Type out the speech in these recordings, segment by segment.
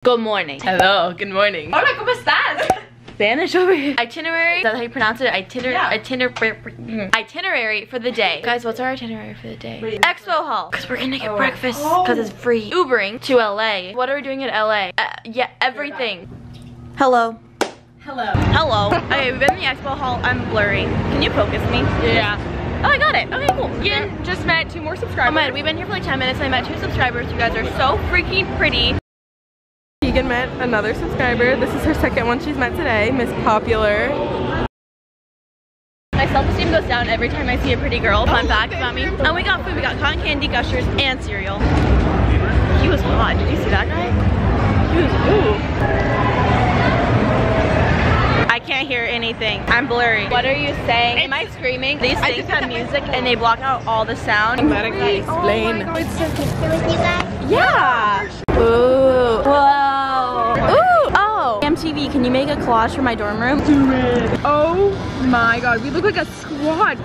Good morning. Hello, good morning. Hola, ¿cómo estás? Spanish over here. Itinerary, is that how you pronounce it? Itinerary for the day. Guys, what's our itinerary for the day? Expo haul, because we're gonna get breakfast, because it's free. Ubering to LA. What are we doing in LA? Yeah, everything. Hello. Hello. Hello. Okay, we've been in the expo hall. I'm blurry. Can you focus me? Yeah. Oh, I got it. Okay, cool. Keegan just met 2 more subscribers. Oh man, we've been here for like 10 minutes and I met 2 subscribers. You guys are so freaking pretty. Keegan met another subscriber. This is her second one she's met today, Miss Popular. My self-esteem goes down every time I see a pretty girl. Fun fact about me. And we got food. We got cotton candy, Gushers, and cereal. He was hot. Did you see that guy? He was, ooh. I can't hear anything. I'm blurry. What are you saying? Am I screaming? These things have music and they block out all the sound. Let it explain. With you guys? Yeah. Ooh. Whoa. Ooh. Oh. MTV, can you make a collage for my dorm room? Do it. Oh my god, we look like a squad.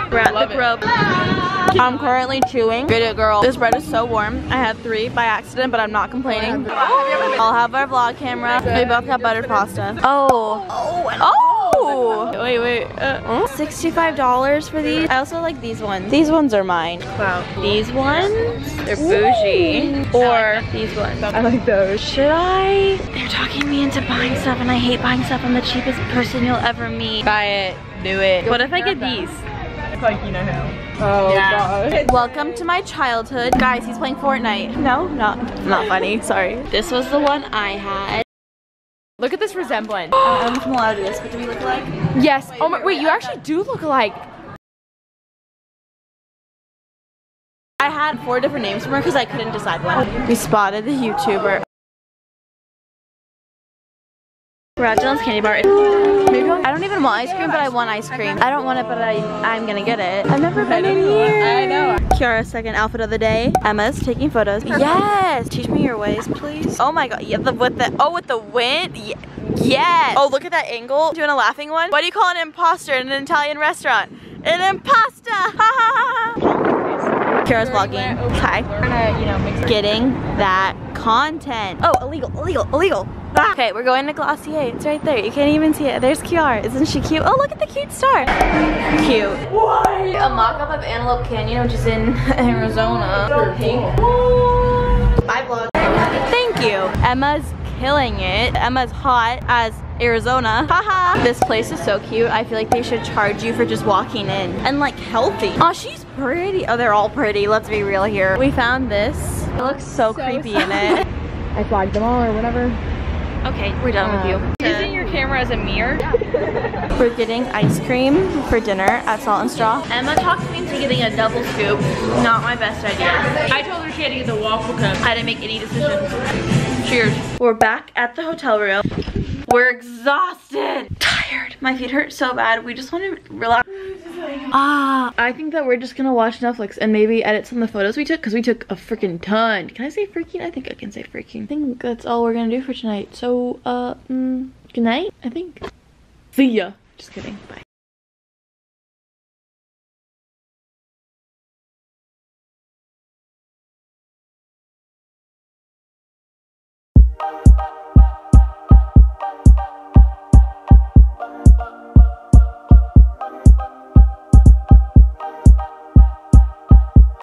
We're at the Grove. I'm currently chewing. Get it, girl. This bread is so warm. I had 3 by accident, but I'm not complaining. I'll have our vlog camera. We both got buttered pasta. Oh. Oh. Wait. $65 for these. I also like these ones. These ones are mine. Wow. These ones, they're bougie. Or these ones. I like those. Should I? They're talking me into buying stuff and I hate buying stuff. I'm the cheapest person you'll ever meet. Buy it. Do it. What if I get these? Like, you know who. Oh god. Welcome to my childhood. Guys, he's playing Fortnite. No, not funny. Sorry. This was the one I had. Look at this resemblance. I don't know if I'm allowed to do this, but do we look alike? Yes. Oh my, wait, you actually do look alike. I had 4 different names from her because I couldn't decide one. We spotted the YouTuber. John's candy bar. Maybe I don't even want ice cream, but I want ice cream. I don't want it, but I'm gonna get it. I've never been in here. I know. Kiara's second outfit of the day. Emma's taking photos. Yes. Teach me your ways, please. Oh my god. Yeah, with the wind. Yeah. Yes. Oh, look at that angle. Doing a laughing one. What do you call an imposter in an Italian restaurant? An impasta. Ha ha ha. Kiara's vlogging. Hi. Getting that content. Oh, illegal. Ah. Okay, we're going to Glossier. It's right there. You can't even see it. There's Kiara. Isn't she cute? Oh, look at the cute star. Cute. What? A mock-up of Antelope Canyon, which is in Arizona. Pink. Bye, vlog. Thank you. Emma's killing it. Emma's hot as Arizona. Haha. This place is so cute. I feel like they should charge you for just walking in. And like healthy. Oh, she's pretty. Oh, they're all pretty. Let's be real here. We found this. It looks so creepy in it. I flagged them all or whatever. Okay, we're done with you. Using your camera as a mirror? We're getting ice cream for dinner at Salt and Straw. Emma talked me into getting a double scoop. Not my best idea. I told her she had to get the waffle cup. I didn't make any decisions. Cheers. We're back at the hotel room. We're exhausted. Tired. My feet hurt so bad. We just want to relax. I think that we're just gonna watch Netflix and maybe edit some of the photos we took because we took a freaking ton. Can I say freaking? I think I can say freaking. I think that's all we're gonna do for tonight. So, good night, I think. See ya. Just kidding. Bye.